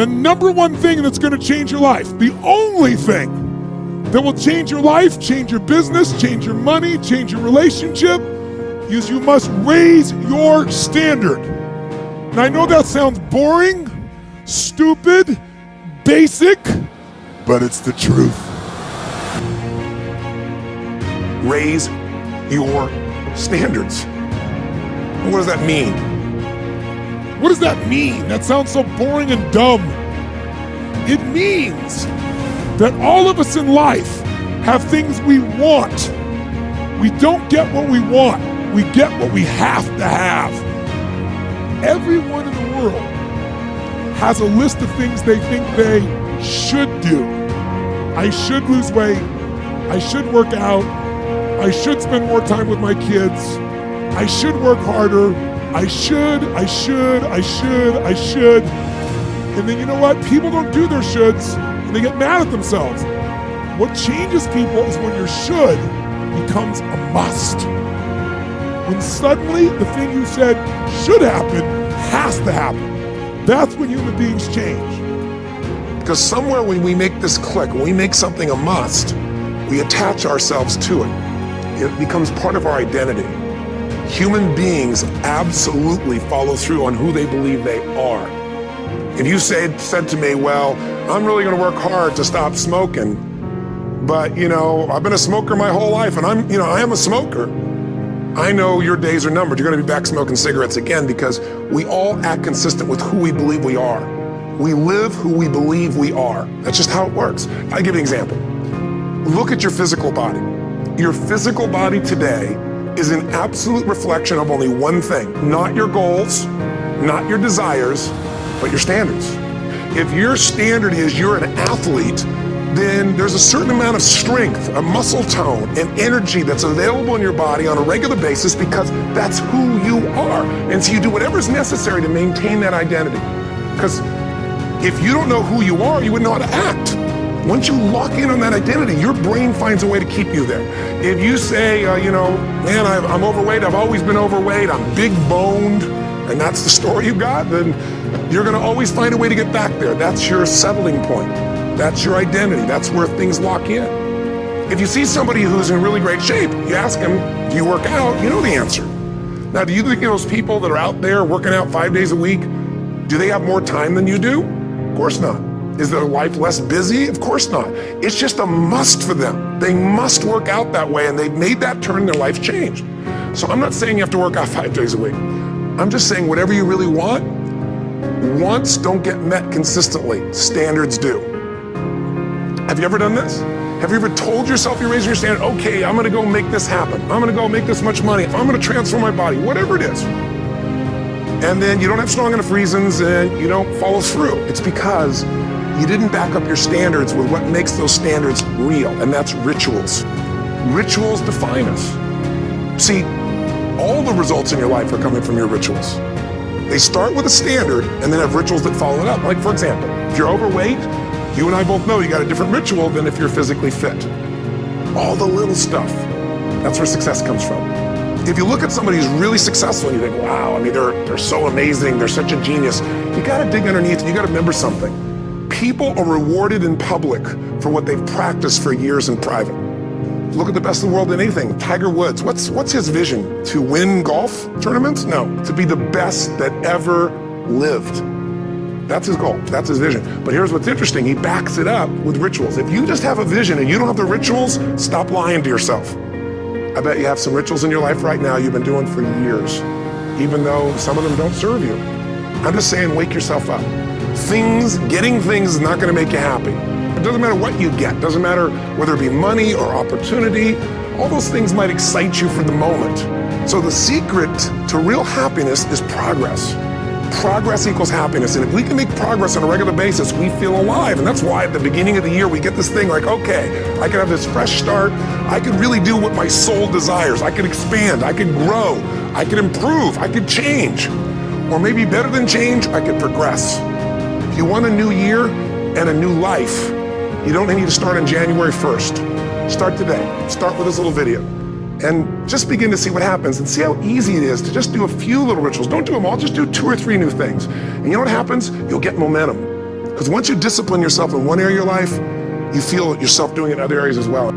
The number one thing that's going to change your life, the only thing that will change your life, change your business, change your money, change your relationship, is you must raise your standard. And I know that sounds boring, stupid, basic, but it's the truth. Raise your standards. What does that mean? What does that mean? That sounds so boring and dumb. It means that all of us in life have things we want. We don't get what we want. We get what we have to have. Everyone in the world has a list of things they think they should do. I should lose weight. I should work out. I should spend more time with my kids. I should work harder. I should. And then you know what? People don't do their shoulds and they get mad at themselves. What changes people is when your should becomes a must. When suddenly the thing you said should happen has to happen. That's when human beings change. Because somewhere when we make this click, when we make something a must, we attach ourselves to it. It becomes part of our identity. Human beings absolutely follow through on who they believe they are. If you said to me, well, I'm really going to work hard to stop smoking, but I've been a smoker my whole life and I am a smoker. I know your days are numbered. You're going to be back smoking cigarettes again because we all act consistent with who we believe we are. We live who we believe we are. That's just how it works. I'll give you an example. Look at your physical body. Your physical body today is an absolute reflection of only one thing, not your goals, not your desires, but your standards. If your standard is you're an athlete, then there's a certain amount of strength, a muscle tone, and energy that's available in your body on a regular basis because that's who you are. And so you do whatever's necessary to maintain that identity. Because if you don't know who you are, you wouldn't know how to act. Once you lock in on that identity, your brain finds a way to keep you there. If you say, man, I'm overweight, I've always been overweight, I'm big boned, and that's the story you got, then you're gonna always find a way to get back there. That's your settling point. That's your identity. That's where things lock in. If you see somebody who's in really great shape, you ask them, do you work out? You know the answer. Now, do you think those people that are out there working out 5 days a week, do they have more time than you do? Of course not. Is their life less busy? Of course not. It's just a must for them. They must work out that way, and they've made that turn, their life changed. So I'm not saying you have to work out 5 days a week. I'm just saying whatever you really want, wants don't get met consistently, standards do. Have you ever done this? Have you ever told yourself you're raising your standard? Okay, I'm gonna go make this happen. I'm gonna go make this much money. I'm gonna transform my body, whatever it is. And then you don't have strong enough reasons and you don't follow through. It's because you didn't back up your standards with what makes those standards real, and that's rituals. Rituals define us. See, all the results in your life are coming from your rituals. They start with a standard and then have rituals that follow it up. Like, for example, if you're overweight, you and I both know you got a different ritual than if you're physically fit. All the little stuff, that's where success comes from. If you look at somebody who's really successful and you think, wow, I mean, they're so amazing, they're such a genius, you gotta dig underneath and you gotta remember something. People are rewarded in public for what they've practiced for years in private. Look at the best in the world in anything. Tiger Woods, what's his vision? To win golf tournaments? No, to be the best that ever lived. That's his goal, that's his vision. But here's what's interesting, he backs it up with rituals. If you just have a vision and you don't have the rituals, stop lying to yourself. I bet you have some rituals in your life right now you've been doing for years, even though some of them don't serve you. I'm just saying, wake yourself up. Getting things is not gonna make you happy. It doesn't matter what you get, doesn't matter whether it be money or opportunity, all those things might excite you for the moment. So the secret to real happiness is progress. Progress equals happiness, and if we can make progress on a regular basis, we feel alive, and that's why at the beginning of the year we get this thing like, okay, I can have this fresh start, I can really do what my soul desires, I can expand, I can grow, I can improve, I can change, or maybe better than change, I can progress. If you want a new year and a new life, you don't need to start on January 1st. Start today, start with this little video. And just begin to see what happens and see how easy it is to just do a few little rituals. Don't do them all, just do 2 or 3 new things. And you know what happens? You'll get momentum. Because once you discipline yourself in one area of your life, you feel yourself doing it in other areas as well.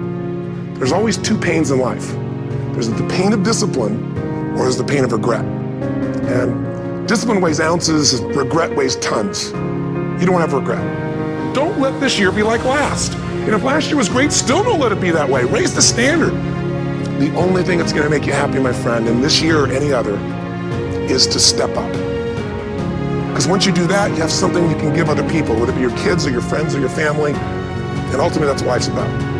There's always two pains in life. There's the pain of discipline, or there's the pain of regret. And discipline weighs ounces, regret weighs tons. You don't want to have regret. Don't let this year be like last. And if last year was great, still don't let it be that way. Raise the standard. The only thing that's going to make you happy, my friend, in this year or any other, is to step up. Because once you do that, you have something you can give other people, whether it be your kids or your friends or your family. And ultimately, that's what life's about.